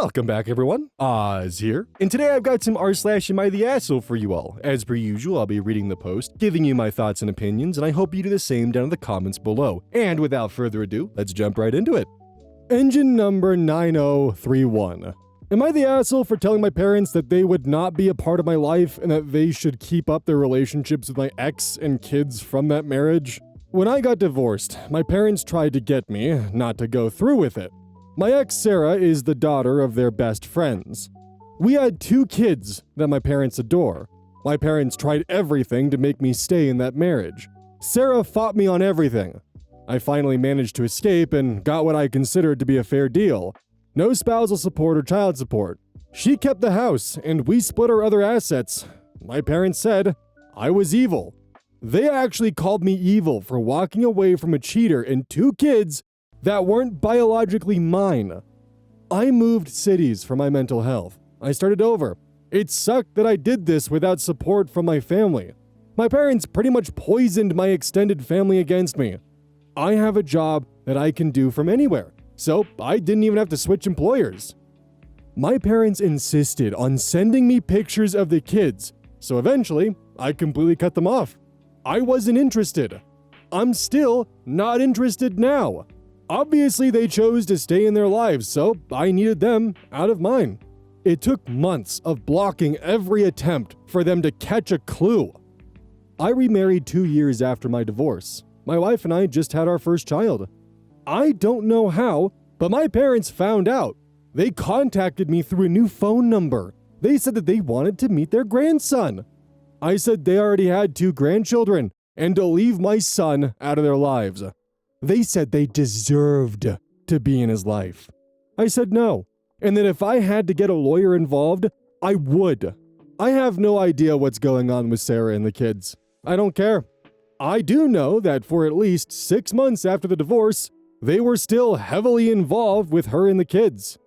Welcome back, everyone. Oz here, and today I've got some r/am I the asshole for you all. As per usual, I'll be reading the post, giving you my thoughts and opinions, and I hope you do the same down in the comments below. And without further ado, let's jump right into it. Engine number 9031. Am I the asshole for telling my parents that they would not be a part of my life and that they should keep up their relationships with my ex and kids from that marriage? When I got divorced, my parents tried to get me not to go through with it. My ex, Sarah, is the daughter of their best friends. We had 2 kids that my parents adore. My parents tried everything to make me stay in that marriage. Sarah fought me on everything. I finally managed to escape and got what I considered to be a fair deal. No spousal support or child support. She kept the house, and we split our other assets. My parents said I was evil. They actually called me evil for walking away from a cheater and 2 kids that weren't biologically mine. I moved cities for my mental health. I started over. It sucked that I did this without support from my family. My parents pretty much poisoned my extended family against me. I have a job that I can do from anywhere, so I didn't even have to switch employers. My parents insisted on sending me pictures of the kids, so eventually I completely cut them off. I wasn't interested. I'm still not interested now. Obviously, they chose to stay in their lives, so I needed them out of mine. It took months of blocking every attempt for them to catch a clue. I remarried 2 years after my divorce. My wife and I just had our first child. I don't know how, but my parents found out. They contacted me through a new phone number. They said that they wanted to meet their grandson. I said they already had 2 grandchildren and to leave my son out of their lives. They said they deserved to be in his life. I said no, and that if I had to get a lawyer involved, I would. I have no idea what's going on with Sarah and the kids. I don't care. I do know that for at least 6 months after the divorce, they were still heavily involved with her and the kids.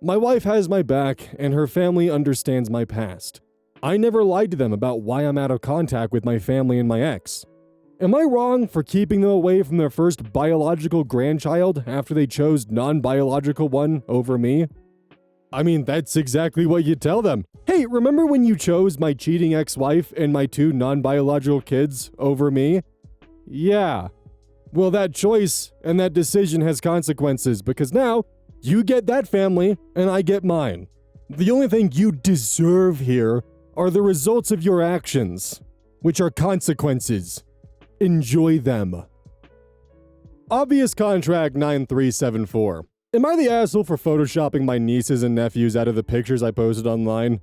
My wife has my back, and her family understands my past. I never lied to them about why I'm out of contact with my family and my ex. Am I wrong for keeping them away from their first biological grandchild after they chose non-biological one over me? I mean, that's exactly what you tell them. Hey, remember when you chose my cheating ex-wife and my 2 non-biological kids over me? Yeah. Well, that choice and that decision has consequences because now you get that family and I get mine. The only thing you deserve here are the results of your actions, which are consequences. Enjoy them. Obvious Contract 9374. Am I the asshole for photoshopping my nieces and nephews out of the pictures I posted online?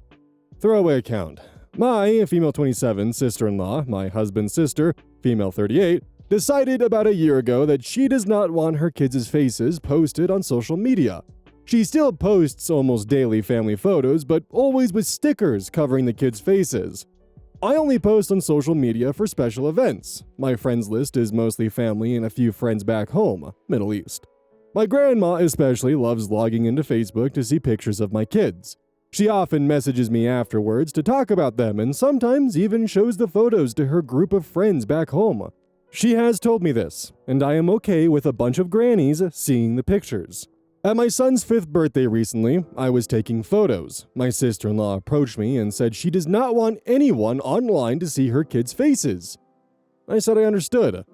Throwaway account. My female 27 sister-in-law, my husband's sister, female 38, decided about a year ago that she does not want her kids' faces posted on social media. She still posts almost daily family photos, but always with stickers covering the kids' faces. I only post on social media for special events. My friends list is mostly family and a few friends back home, Middle East. My grandma especially loves logging into Facebook to see pictures of my kids. She often messages me afterwards to talk about them and sometimes even shows the photos to her group of friends back home. She has told me this, and I am okay with a bunch of grannies seeing the pictures. At my son's 5th birthday recently, I was taking photos. My sister-in-law approached me and said she does not want anyone online to see her kids' faces. I said I understood.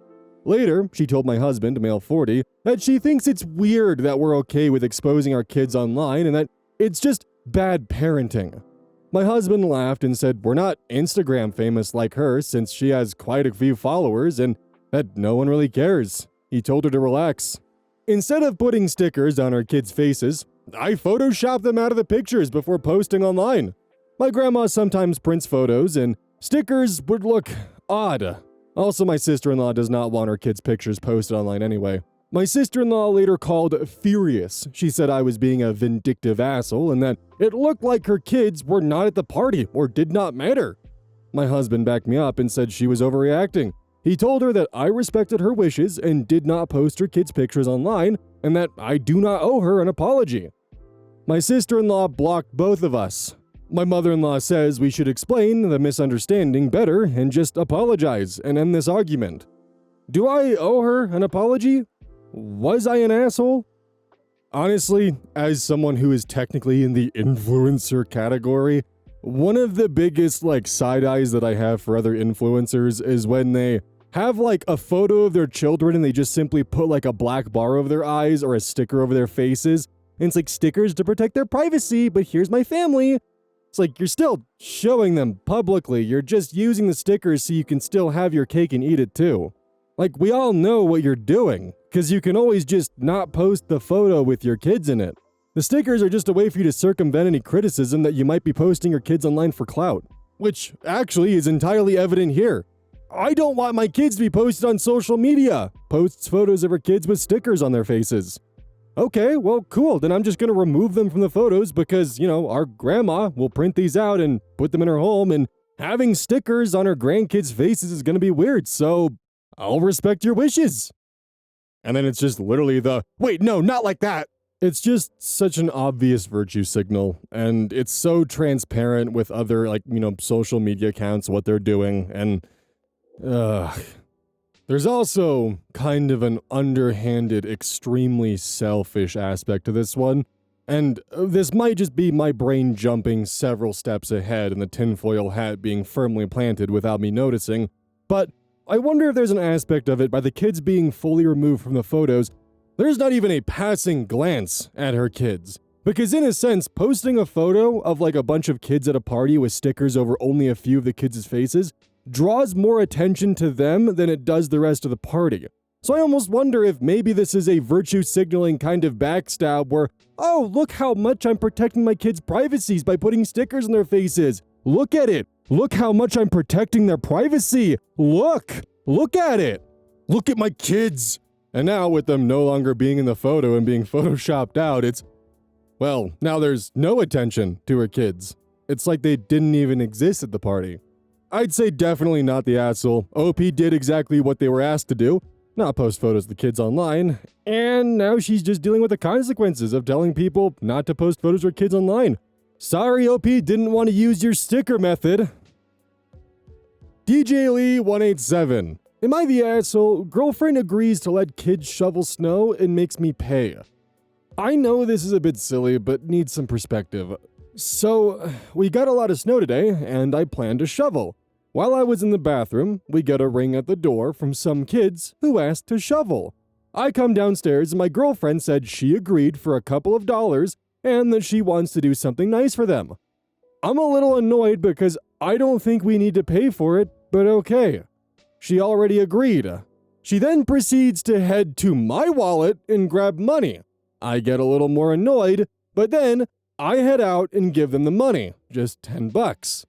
Later, she told my husband, male 40, that she thinks it's weird that we're okay with exposing our kids online and that it's just bad parenting. My husband laughed and said we're not Instagram famous like her since she has quite a few followers and that no one really cares. He told her to relax. Instead of putting stickers on our kids' faces, I photoshopped them out of the pictures before posting online. My grandma sometimes prints photos, and stickers would look odd. Also, my sister-in-law does not want her kids' pictures posted online anyway. My sister-in-law later called furious. She said I was being a vindictive asshole and that it looked like her kids were not at the party or did not matter. My husband backed me up and said she was overreacting. He told her that I respected her wishes and did not post her kids' pictures online, and that I do not owe her an apology. My sister-in-law blocked both of us. My mother-in-law says we should explain the misunderstanding better and just apologize and end this argument. Do I owe her an apology? Was I an asshole? Honestly, as someone who is technically in the influencer category, one of the biggest side eyes that I have for other influencers is when they have a photo of their children and they just simply put a black bar over their eyes or a sticker over their faces. And it's stickers to protect their privacy, but here's my family. It's you're still showing them publicly. You're just using the stickers so you can still have your cake and eat it too. We all know what you're doing, because you can always just not post the photo with your kids in it. The stickers are just a way for you to circumvent any criticism that you might be posting your kids online for clout, which actually is entirely evident here. I don't want my kids to be posted on social media. Posts photos of her kids with stickers on their faces. Okay, well, cool. Then I'm just going to remove them from the photos because, our grandma will print these out and put them in her home, and having stickers on her grandkids' faces is going to be weird, so I'll respect your wishes. And then it's just literally wait, no, not like that. It's just such an obvious virtue signal, and it's so transparent with other, social media accounts, what they're doing, and there's also kind of an underhanded, extremely selfish aspect to this one, and this might just be my brain jumping several steps ahead and the tinfoil hat being firmly planted without me noticing, but I wonder if there's an aspect of it by the kids being fully removed from the photos. There's not even a passing glance at her kids. Because in a sense, posting a photo of a bunch of kids at a party with stickers over only a few of the kids' faces draws more attention to them than it does the rest of the party. So I almost wonder if maybe this is a virtue signaling kind of backstab where, oh, look how much I'm protecting my kids' privacies by putting stickers on their faces. Look at it. Look how much I'm protecting their privacy. Look at it. Look at my kids. And now with them no longer being in the photo and being photoshopped out, now there's no attention to her kids. It's like they didn't even exist at the party. I'd say definitely not the asshole. OP did exactly what they were asked to do, not post photos of the kids online, and now she's just dealing with the consequences of telling people not to post photos of her kids online. Sorry, OP didn't want to use your sticker method. DJ Lee 187. Am I the asshole? Girlfriend agrees to let kids shovel snow and makes me pay. I know this is a bit silly, but needs some perspective. So, we got a lot of snow today, and I planned to shovel. While I was in the bathroom, we get a ring at the door from some kids who asked to shovel. I come downstairs and my girlfriend said she agreed for a couple of dollars and that she wants to do something nice for them. I'm a little annoyed because I don't think we need to pay for it, but okay. She already agreed. She then proceeds to head to my wallet and grab money. I get a little more annoyed, but then I head out and give them the money, just $10.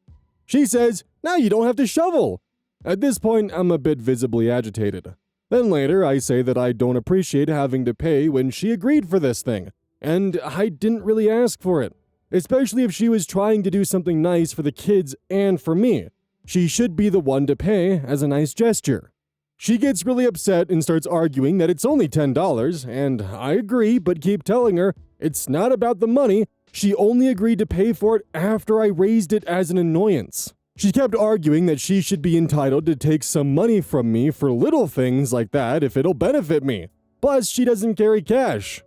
She says, now you don't have to shovel. At this point, I'm a bit visibly agitated. Then later, I say that I don't appreciate having to pay when she agreed for this thing, and I didn't really ask for it, especially if she was trying to do something nice for the kids and for me. She should be the one to pay as a nice gesture. She gets really upset and starts arguing that it's only $10, and I agree, but keep telling her it's not about the money. She only agreed to pay for it after I raised it as an annoyance. She kept arguing that she should be entitled to take some money from me for little things like that if it'll benefit me. Plus, she doesn't carry cash.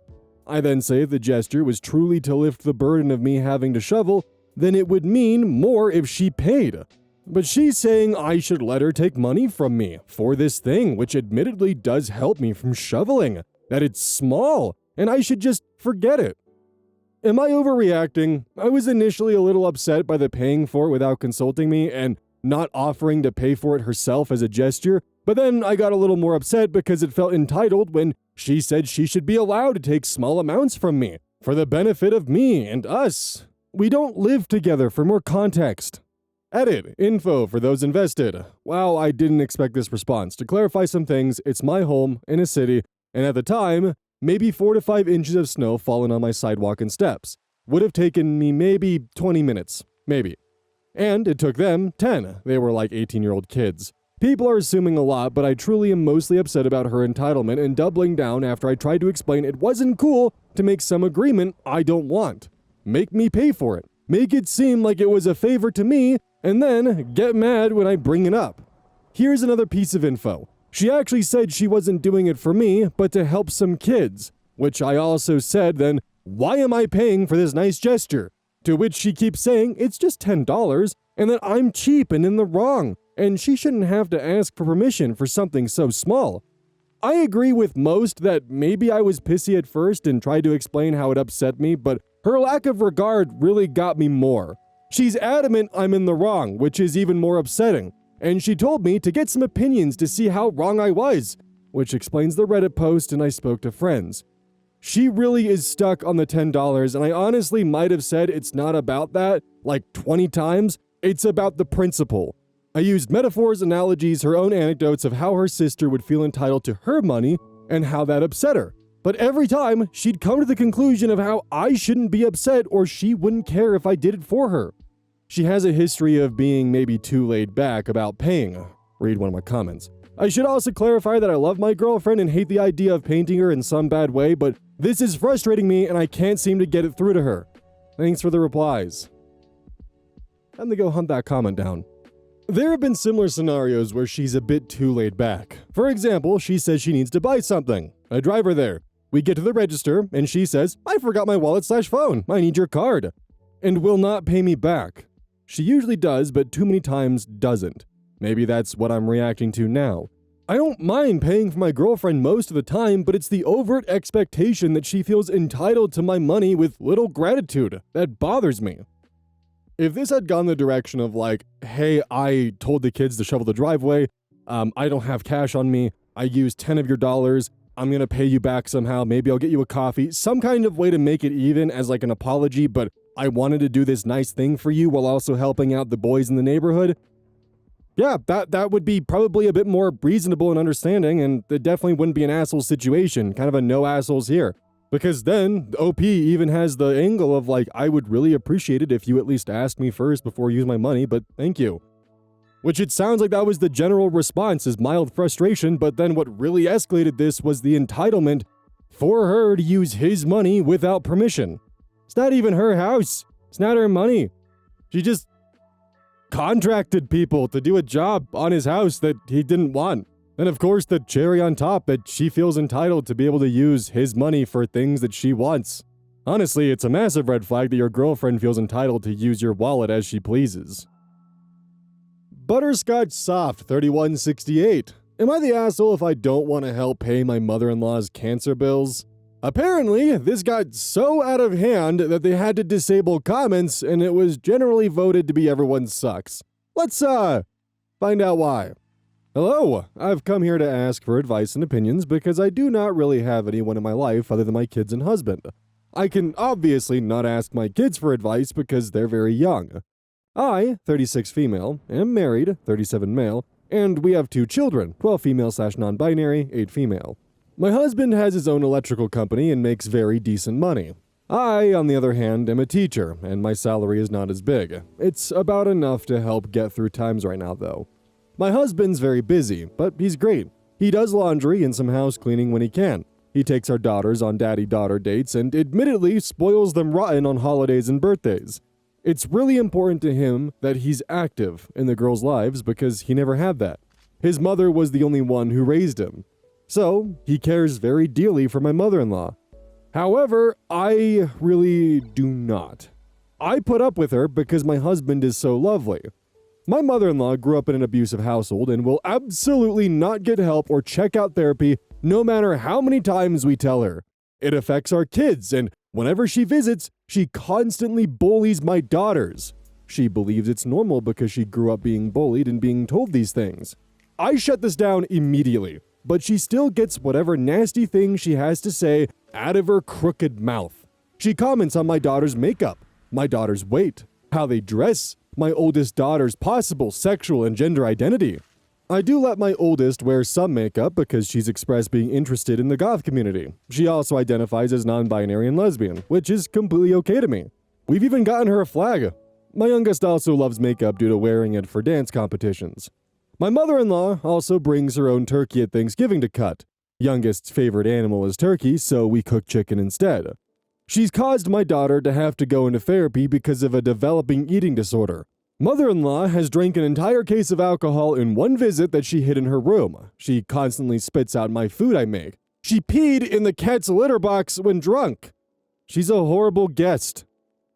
I then say if the gesture was truly to lift the burden of me having to shovel, then it would mean more if she paid. But she's saying I should let her take money from me for this thing, which admittedly does help me from shoveling, that it's small, and I should just forget it. Am I overreacting? I was initially a little upset by the paying for it without consulting me and not offering to pay for it herself as a gesture, but then I got a little more upset because it felt entitled when she said she should be allowed to take small amounts from me for the benefit of me and us. We don't live together. For more context. Edit. Info for those invested. Wow, I didn't expect this response. To clarify some things, it's my home in a city, and at the time, maybe 4 to 5 inches of snow fallen on my sidewalk and steps. Would have taken me maybe 20 minutes. Maybe. And it took them 10. They were like 18-year-old kids. People are assuming a lot, but I truly am mostly upset about her entitlement and doubling down after I tried to explain it wasn't cool to make some agreement I don't want. Make me pay for it. Make it seem like it was a favor to me, and then get mad when I bring it up. Here's another piece of info. She actually said she wasn't doing it for me, but to help some kids, which I also said, then why am I paying for this nice gesture? To which she keeps saying it's just $10 and that I'm cheap and in the wrong, and she shouldn't have to ask for permission for something so small. I agree with most that maybe I was pissy at first and tried to explain how it upset me, but her lack of regard really got me more. She's adamant I'm in the wrong, which is even more upsetting, and she told me to get some opinions to see how wrong I was, which explains the Reddit post and I spoke to friends. She really is stuck on the $10, and I honestly might have said it's not about that like 20 times. It's about the principle. I used metaphors, analogies, her own anecdotes of how her sister would feel entitled to her money and how that upset her. But every time, she'd come to the conclusion of how I shouldn't be upset or she wouldn't care if I did it for her. She has a history of being maybe too laid back about paying. Read one of my comments. I should also clarify that I love my girlfriend and hate the idea of painting her in some bad way, but this is frustrating me and I can't seem to get it through to her. Thanks for the replies. Time to go hunt that comment down. There have been similar scenarios where she's a bit too laid back. For example, she says she needs to buy something. I drive her there. We get to the register, and she says, I forgot my wallet/phone. I need your card. And will not pay me back. She usually does, but too many times doesn't. Maybe that's what I'm reacting to now. I don't mind paying for my girlfriend most of the time, but it's the overt expectation that she feels entitled to my money with little gratitude that bothers me. If this had gone the direction of like, hey, I told the kids to shovel the driveway, I don't have cash on me, I used 10 of your dollars, I'm gonna pay you back somehow, maybe I'll get you a coffee, some kind of way to make it even as like an apology, but I wanted to do this nice thing for you while also helping out the boys in the neighborhood. Yeah, that would be probably a bit more reasonable and understanding, and it definitely wouldn't be an asshole situation, kind of a no assholes here. Because then, OP even has the angle of like, I would really appreciate it if you at least asked me first before you use my money, but thank you. Which it sounds like that was the general response, is mild frustration, but then what really escalated this was the entitlement for her to use his money without permission. It's not even her house. It's not her money. She just contracted people to do a job on his house that he didn't want. And of course, the cherry on top, that she feels entitled to be able to use his money for things that she wants. Honestly, it's a massive red flag that your girlfriend feels entitled to use your wallet as she pleases. Butterscotch Soft 3168. Am I the asshole if I don't want to help pay my mother-in-law's cancer bills? Apparently, this got so out of hand that they had to disable comments, and it was generally voted to be everyone sucks. Let's, find out why. Hello, I've come here to ask for advice and opinions because I do not really have anyone in my life other than my kids and husband. I can obviously not ask my kids for advice because they're very young. I, 36 female, am married, 37 male, and we have 2 children, 12 female/non-binary, 8 female. My husband has his own electrical company and makes very decent money. I, on the other hand, am a teacher, and my salary is not as big. It's about enough to help get through times right now, though. My husband's very busy, but he's great. He does laundry and some house cleaning when he can. He takes our daughters on daddy-daughter dates and admittedly spoils them rotten on holidays and birthdays. It's really important to him that he's active in the girls' lives because he never had that. His mother was the only one who raised him. So, he cares very dearly for my mother-in-law. However, I really do not. I put up with her because my husband is so lovely. My mother-in-law grew up in an abusive household and will absolutely not get help or check out therapy no matter how many times we tell her. It affects our kids, and whenever she visits, she constantly bullies my daughters. She believes it's normal because she grew up being bullied and being told these things. I shut this down immediately, but she still gets whatever nasty thing she has to say out of her crooked mouth. She comments on my daughter's makeup, my daughter's weight, how they dress, my oldest daughter's possible sexual and gender identity. I do let my oldest wear some makeup because she's expressed being interested in the goth community. She also identifies as non-binary and lesbian, which is completely okay to me. We've even gotten her a flag. My youngest also loves makeup due to wearing it for dance competitions. My mother-in-law also brings her own turkey at Thanksgiving to cut. Youngest's favorite animal is turkey, so we cook chicken instead. She's caused my daughter to have to go into therapy because of a developing eating disorder. Mother-in-law has drank an entire case of alcohol in one visit that she hid in her room. She constantly spits out my food I make. She peed in the cat's litter box when drunk. She's a horrible guest.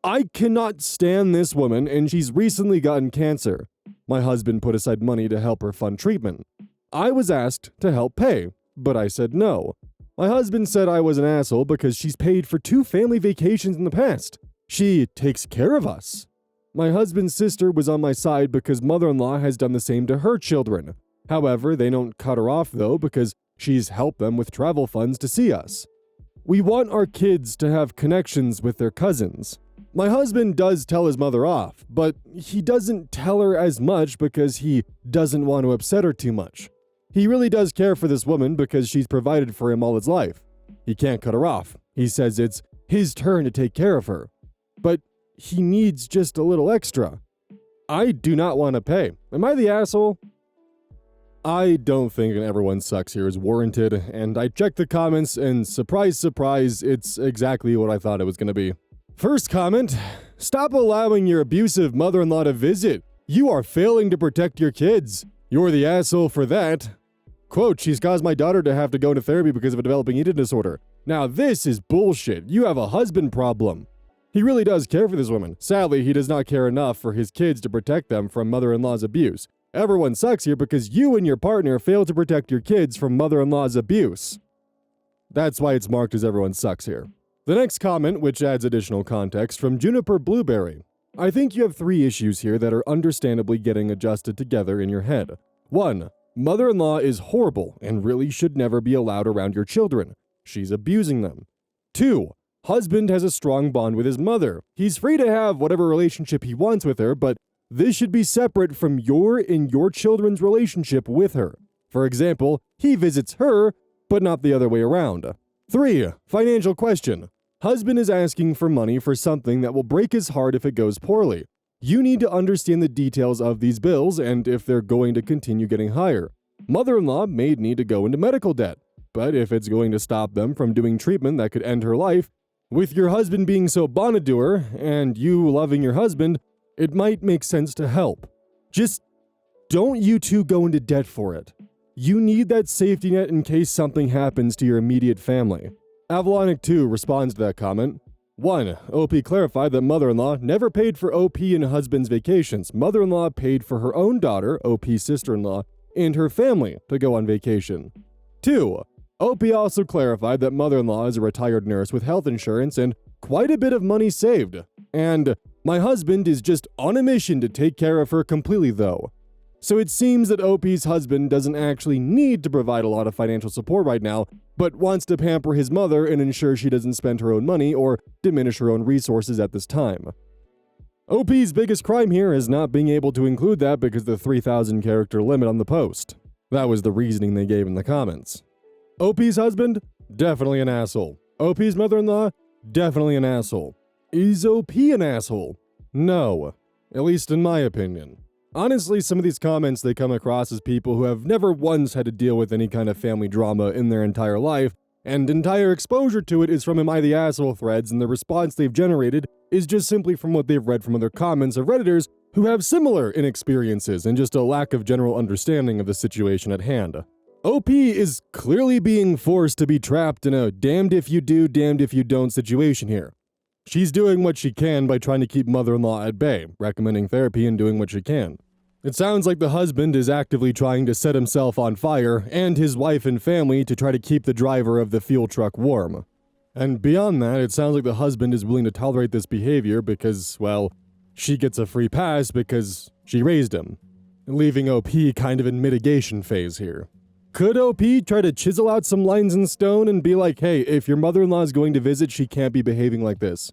I cannot stand this woman, and she's recently gotten cancer. My husband put aside money to help her fund treatment. I was asked to help pay, but I said no. My husband said I was an asshole because she's paid for 2 family vacations in the past. She takes care of us. My husband's sister was on my side because mother-in-law has done the same to her children. However, they don't cut her off though because she's helped them with travel funds to see us. We want our kids to have connections with their cousins. My husband does tell his mother off, but he doesn't tell her as much because he doesn't want to upset her too much. He really does care for this woman because she's provided for him all his life. He can't cut her off. He says it's his turn to take care of her. But he needs just a little extra. I do not want to pay. Am I the asshole? I don't think an everyone sucks here is warranted, and I checked the comments and surprise, surprise, it's exactly what I thought it was going to be. First comment, stop allowing your abusive mother-in-law to visit. You are failing to protect your kids. You're the asshole for that. Quote, she's caused my daughter to have to go into therapy because of a developing eating disorder. Now this is bullshit. You have a husband problem. He really does care for this woman. Sadly, he does not care enough for his kids to protect them from mother-in-law's abuse. Everyone sucks here because you and your partner fail to protect your kids from mother-in-law's abuse. That's why it's marked as everyone sucks here. The next comment, which adds additional context, from Juniper Blueberry. I think you have 3 issues here that are understandably getting adjusted together in your head. 1. Mother-in-law is horrible and really should never be allowed around your children. She's abusing them. 2. Husband has a strong bond with his mother. He's free to have whatever relationship he wants with her, but this should be separate from your and your children's relationship with her. For example, he visits her, but not the other way around. 3. Financial question. Husband is asking for money for something that will break his heart if it goes poorly. You need to understand the details of these bills and if they're going to continue getting higher. Mother-in-law may need to go into medical debt, but if it's going to stop them from doing treatment that could end her life, with your husband being so bonded to her and you loving your husband, it might make sense to help. Just don't you two go into debt for it. You need that safety net in case something happens to your immediate family. Avalonic 2 responds to that comment. 1. OP clarified that mother-in-law never paid for OP and husband's vacations. Mother-in-law paid for her own daughter, OP's sister-in-law, and her family to go on vacation. 2. OP also clarified that mother-in-law is a retired nurse with health insurance and quite a bit of money saved. And my husband is just on a mission to take care of her completely though. So it seems that OP's husband doesn't actually need to provide a lot of financial support right now, but wants to pamper his mother and ensure she doesn't spend her own money or diminish her own resources at this time. OP's biggest crime here is not being able to include that because of the 3,000 character limit on the post. That was the reasoning they gave in the comments. OP's husband? Definitely an asshole. OP's mother-in-law? Definitely an asshole. Is OP an asshole? No. At least in my opinion. Honestly, some of these comments, they come across as people who have never once had to deal with any kind of family drama in their entire life, and entire exposure to it is from Am I the Asshole threads, and the response they've generated is just simply from what they've read from other comments of Redditors who have similar inexperiences and just a lack of general understanding of the situation at hand. OP is clearly being forced to be trapped in a damned if you do, damned if you don't situation here. She's doing what she can by trying to keep mother-in-law at bay, recommending therapy and doing what she can. It sounds like the husband is actively trying to set himself on fire and his wife and family to try to keep the driver of the fuel truck warm. And beyond that, it sounds like the husband is willing to tolerate this behavior because, well, she gets a free pass because she raised him, leaving OP kind of in mitigation phase here. Could OP try to chisel out some lines in stone and be like, hey, if your mother-in-law is going to visit, she can't be behaving like this?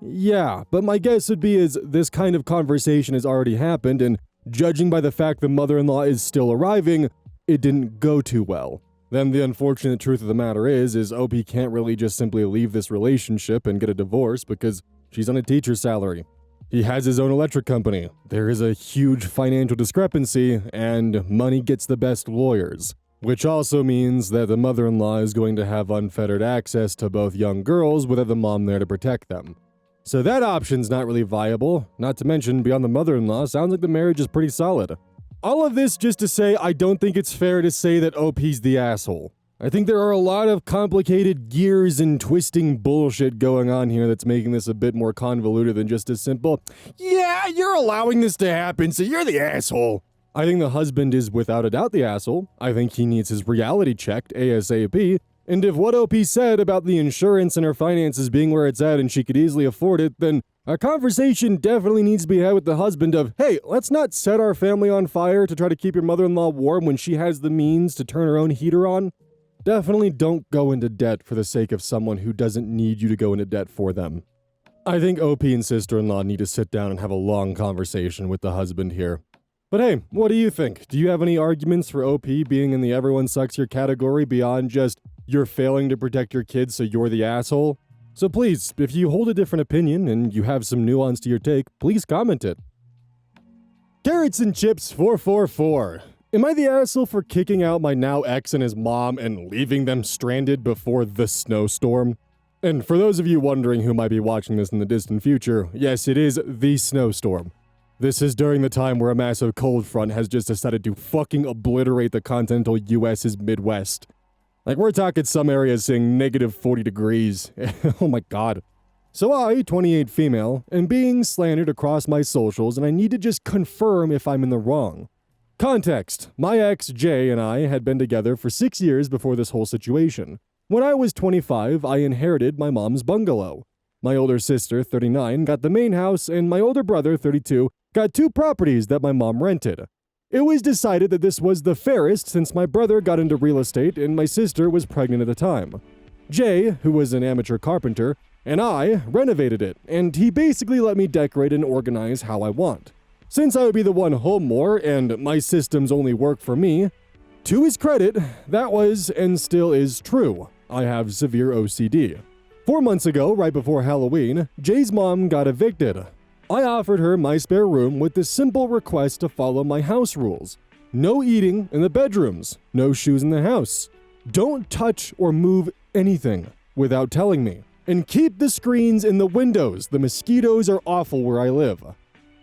Yeah, but my guess would be is this kind of conversation has already happened, and judging by the fact the mother-in-law is still arriving, it didn't go too well. Then the unfortunate truth of the matter is OP can't really just simply leave this relationship and get a divorce because she's on a teacher's salary. He has his own electric company. There is a huge financial discrepancy, and money gets the best lawyers. Which also means that the mother-in-law is going to have unfettered access to both young girls without the mom there to protect them. So that option's not really viable, not to mention beyond the mother-in-law, sounds like the marriage is pretty solid. All of this just to say I don't think it's fair to say that OP's the asshole. I think there are a lot of complicated gears and twisting bullshit going on here that's making this a bit more convoluted than just a simple, yeah, you're allowing this to happen, so you're the asshole. I think the husband is without a doubt the asshole. I think he needs his reality checked ASAP. And if what OP said about the insurance and her finances being where it's at and she could easily afford it, then a conversation definitely needs to be had with the husband of, hey, let's not set our family on fire to try to keep your mother-in-law warm when she has the means to turn her own heater on. Definitely don't go into debt for the sake of someone who doesn't need you to go into debt for them. I think OP and sister-in-law need to sit down and have a long conversation with the husband here. But hey, what do you think? Do you have any arguments for OP being in the everyone sucks here category beyond just you're failing to protect your kids so you're the asshole? So please, if you hold a different opinion and you have some nuance to your take, please comment it. Carrots and Chips 444. Am I the asshole for kicking out my now ex and his mom and leaving them stranded before the snowstorm? And for those of you wondering who might be watching this in the distant future, yes, it is the snowstorm. This is during the time where a massive cold front has just decided to fucking obliterate the continental US's Midwest. Like, we're talking some areas saying negative 40 degrees. Oh my god. So I, 28 female, am being slandered across my socials and I need to just confirm if I'm in the wrong. Context: my ex, Jay, and I had been together for 6 years before this whole situation. When I was 25, I inherited my mom's bungalow. My older sister, 39, got the main house, and my older brother, 32, got 2 properties that my mom rented. It was decided that this was the fairest since my brother got into real estate and my sister was pregnant at the time. Jay, who was an amateur carpenter, and I renovated it, and he basically let me decorate and organize how I want. Since I would be the one home more and my systems only work for me, to his credit, that was and still is true. I have severe OCD. 4 months ago, right before Halloween, Jay's mom got evicted. I offered her my spare room with the simple request to follow my house rules. No eating in the bedrooms, no shoes in the house. Don't touch or move anything without telling me. And keep the screens in the windows, the mosquitoes are awful where I live.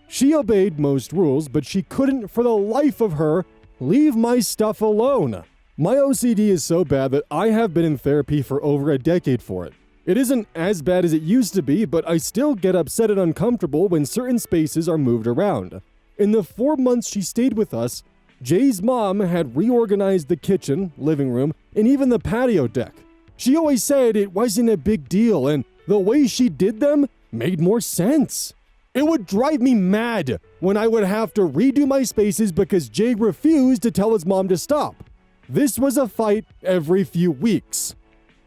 She obeyed most rules, but she couldn't for the life of her leave my stuff alone. My OCD is so bad that I have been in therapy for over a decade for it. It isn't as bad as it used to be, but I still get upset and uncomfortable when certain spaces are moved around. In the 4 months she stayed with us, Jay's mom had reorganized the kitchen, living room, and even the patio deck. She always said it wasn't a big deal, and the way she did them made more sense. It would drive me mad when I would have to redo my spaces because Jay refused to tell his mom to stop. This was a fight every few weeks.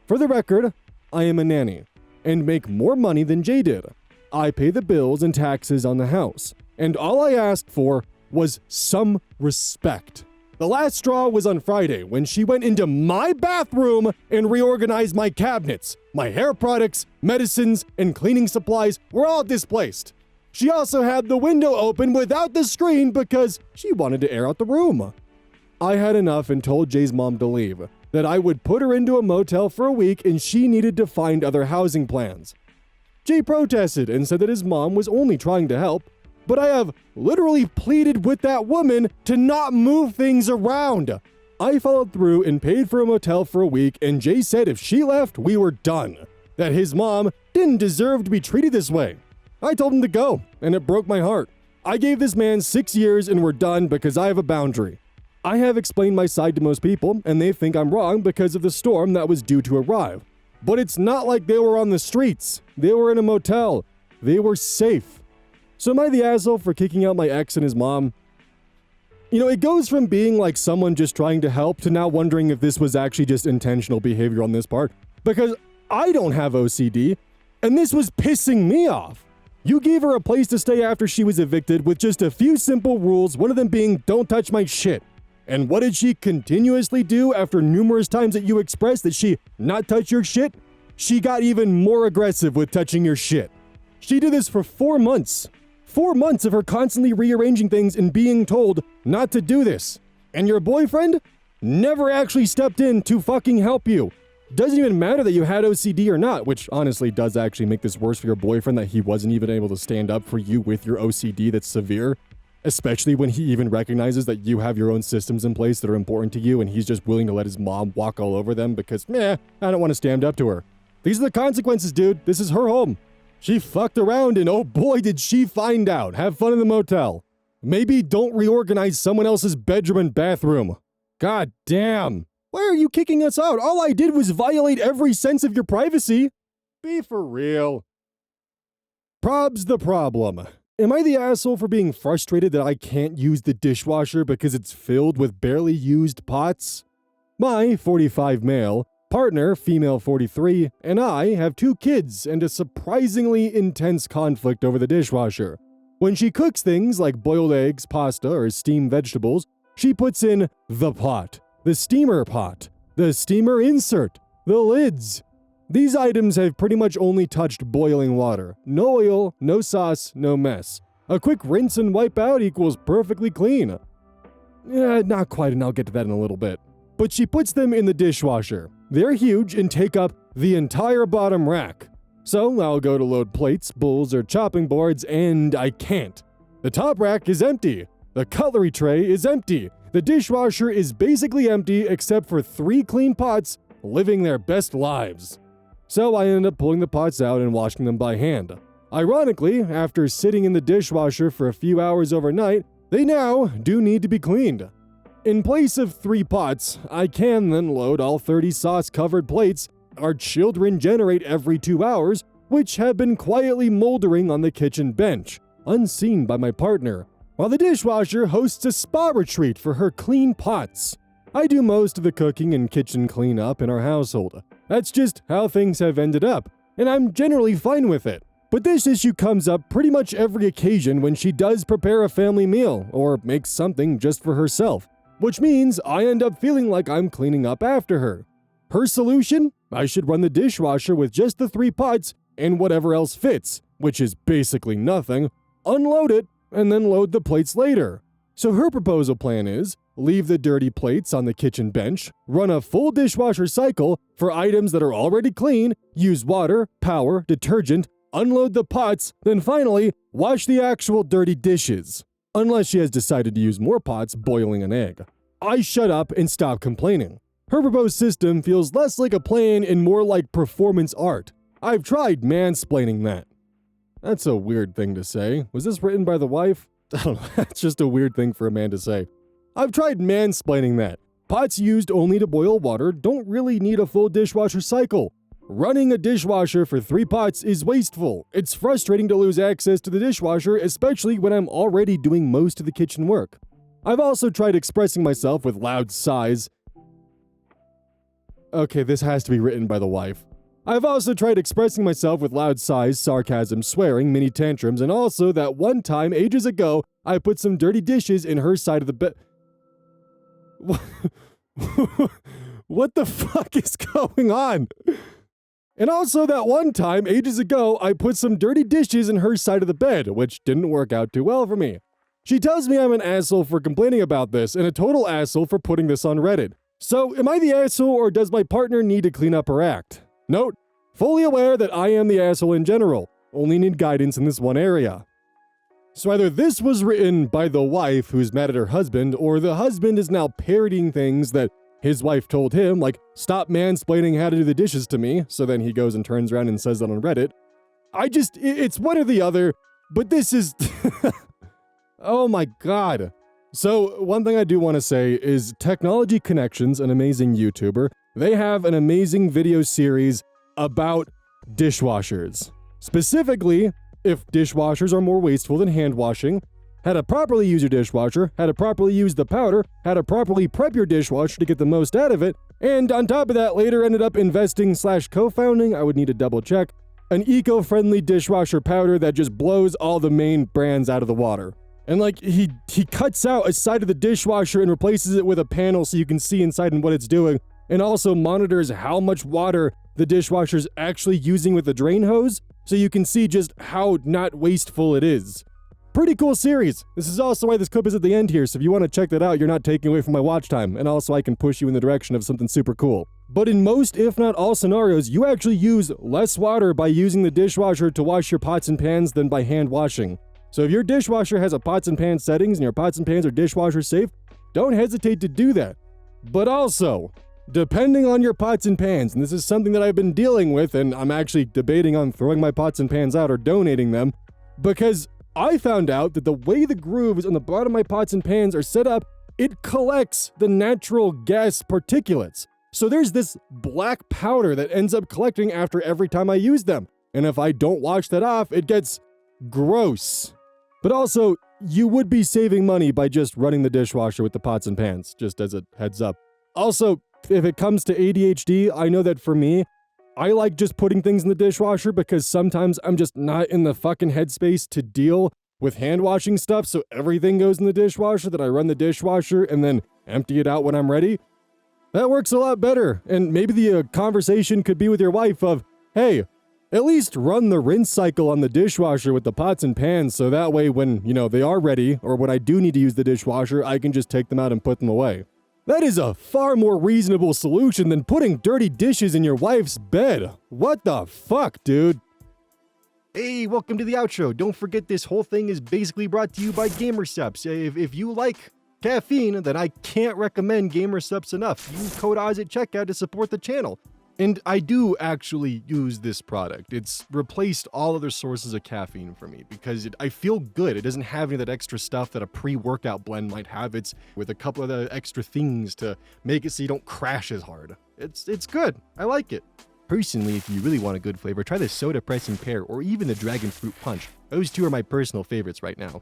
For the record, I am a nanny and make more money than Jay did. I pay the bills and taxes on the house, and all I asked for was some respect. The last straw was on Friday when she went into my bathroom and reorganized my cabinets. My hair products, medicines, and cleaning supplies were all displaced. She also had the window open without the screen because she wanted to air out the room. I had enough and told Jay's mom to leave, that I would put her into a motel for a week and she needed to find other housing plans. Jay protested and said that his mom was only trying to help, but I have literally pleaded with that woman to not move things around. I followed through and paid for a motel for a week, and Jay said if she left, we were done, that his mom didn't deserve to be treated this way. I told him to go, and it broke my heart. I gave this man 6 years and we're done because I have a boundary. I have explained my side to most people, and they think I'm wrong because of the storm that was due to arrive. But it's not like they were on the streets. They were in a motel. They were safe. So am I the asshole for kicking out my ex and his mom? You know, it goes from being like someone just trying to help to now wondering if this was actually just intentional behavior on this part. Because I don't have OCD, and this was pissing me off. You gave her a place to stay after she was evicted with just a few simple rules, one of them being don't touch my shit. And what did she continuously do after numerous times that you expressed that she not touch your shit? She got even more aggressive with touching your shit. She did this for 4 months. 4 months of her constantly rearranging things and being told not to do this. And your boyfriend never actually stepped in to fucking help you. Doesn't even matter that you had OCD or not, which honestly does actually make this worse for your boyfriend that he wasn't even able to stand up for you with your OCD that's severe. Especially when he even recognizes that you have your own systems in place that are important to you and he's just willing to let his mom walk all over them because, I don't want to stand up to her. These are the consequences, dude. This is her home. She fucked around and oh boy did she find out. Have fun in the motel. Maybe don't reorganize someone else's bedroom and bathroom. God damn. Why are you kicking us out? All I did was violate every sense of your privacy. Be for real. Prob's the problem. Am I the asshole for being frustrated that I can't use the dishwasher because it's filled with barely used pots? My 45 male, partner, female 43, and I have 2 kids and a surprisingly intense conflict over the dishwasher. When she cooks things like boiled eggs, pasta, or steamed vegetables, she puts in the pot, the steamer pot, the steamer insert, the lids. These items have pretty much only touched boiling water. No oil, no sauce, no mess. A quick rinse and wipe out equals perfectly clean. Not quite, and I'll get to that in a little bit. But she puts them in the dishwasher. They're huge and take up the entire bottom rack. So I'll go to load plates, bowls, or chopping boards, and I can't. The top rack is empty. The cutlery tray is empty. The dishwasher is basically empty except for 3 clean pots living their best lives. So I end up pulling the pots out and washing them by hand. Ironically, after sitting in the dishwasher for a few hours overnight, they now do need to be cleaned. In place of 3 pots, I can then load all 30 sauce-covered plates our children generate every 2 hours, which have been quietly moldering on the kitchen bench, unseen by my partner, while the dishwasher hosts a spa retreat for her clean pots. I do most of the cooking and kitchen cleanup in our household. That's just how things have ended up, and I'm generally fine with it. But this issue comes up pretty much every occasion when she does prepare a family meal or makes something just for herself, which means I end up feeling like I'm cleaning up after her. Her solution? I should run the dishwasher with just the 3 pots and whatever else fits, which is basically nothing, unload it, and then load the plates later. So her proposal plan is, leave the dirty plates on the kitchen bench, run a full dishwasher cycle for items that are already clean, use water, power, detergent, unload the pots, then finally, wash the actual dirty dishes. Unless she has decided to use more pots boiling an egg. I shut up and stop complaining. Her proposed system feels less like a plan and more like performance art. I've tried mansplaining that. That's a weird thing to say. Was this written by the wife? I don't know, that's just a weird thing for a man to say. I've tried mansplaining that. Pots used only to boil water don't really need a full dishwasher cycle. Running a dishwasher for 3 pots is wasteful. It's frustrating to lose access to the dishwasher, especially when I'm already doing most of the kitchen work. I've also tried expressing myself with loud sighs. Okay, this has to be written by the wife. I've also tried expressing myself with loud sighs, sarcasm, swearing, mini tantrums, and also that one time ages ago, I put some dirty dishes in her side of the bed. What the fuck is going on? And also that one time ages ago, I put some dirty dishes in her side of the bed, which didn't work out too well for me. She tells me I'm an asshole for complaining about this and a total asshole for putting this on Reddit. So, am I the asshole or does my partner need to clean up her act? Note, fully aware that I am the asshole in general, only need guidance in this one area. So either this was written by the wife who's mad at her husband, or the husband is now parodying things that his wife told him, like, stop mansplaining how to do the dishes to me, so then he goes and turns around and says that on Reddit. It's one or the other, but this is... Oh my god. So, one thing I do want to say is Technology Connections, an amazing YouTuber, they have an amazing video series about dishwashers. Specifically, if dishwashers are more wasteful than hand washing, how to properly use your dishwasher, how to properly use the powder, how to properly prep your dishwasher to get the most out of it, and on top of that later ended up investing/co-founding, I would need to double check, an eco-friendly dishwasher powder that just blows all the main brands out of the water. And like, he cuts out a side of the dishwasher and replaces it with a panel so you can see inside and what it's doing, and also monitors how much water the dishwasher's actually using with the drain hose, so you can see just how not wasteful it is. Pretty cool series. This is also why this clip is at the end here, so if you want to check that out, you're not taking away from my watch time, and also I can push you in the direction of something super cool. But in most, if not all scenarios, you actually use less water by using the dishwasher to wash your pots and pans than by hand washing. So if your dishwasher has a pots and pans settings and your pots and pans are dishwasher safe, don't hesitate to do that. But also, depending on your pots and pans, and this is something that I've been dealing with, and I'm actually debating on throwing my pots and pans out or donating them, because I found out that the way the grooves on the bottom of my pots and pans are set up, it collects the natural gas particulates. So there's this black powder that ends up collecting after every time I use them. And if I don't wash that off, it gets gross. But also, you would be saving money by just running the dishwasher with the pots and pans, just as a heads up. Also, if it comes to ADHD, I know that for me, I like just putting things in the dishwasher because sometimes I'm just not in the fucking headspace to deal with hand washing stuff, so everything goes in the dishwasher, that I run the dishwasher and then empty it out when I'm ready. That works a lot better, and maybe the conversation could be with your wife of, hey, at least run the rinse cycle on the dishwasher with the pots and pans so that way when, they are ready, or when I do need to use the dishwasher, I can just take them out and put them away. That is a far more reasonable solution than putting dirty dishes in your wife's bed. What the fuck, dude? Hey, welcome to the outro. Don't forget this whole thing is basically brought to you by GamerSupps. If you like caffeine, then I can't recommend GamerSupps enough. Use code Oz at checkout to support the channel. And I do actually use this product. It's replaced all other sources of caffeine for me because I feel good. It doesn't have any of that extra stuff that a pre-workout blend might have. It's with a couple of the extra things to make it so you don't crash as hard. It's good. I like it. Personally, if you really want a good flavor, try the Soda Pressing Pear or even the Dragon Fruit Punch. Those two are my personal favorites right now.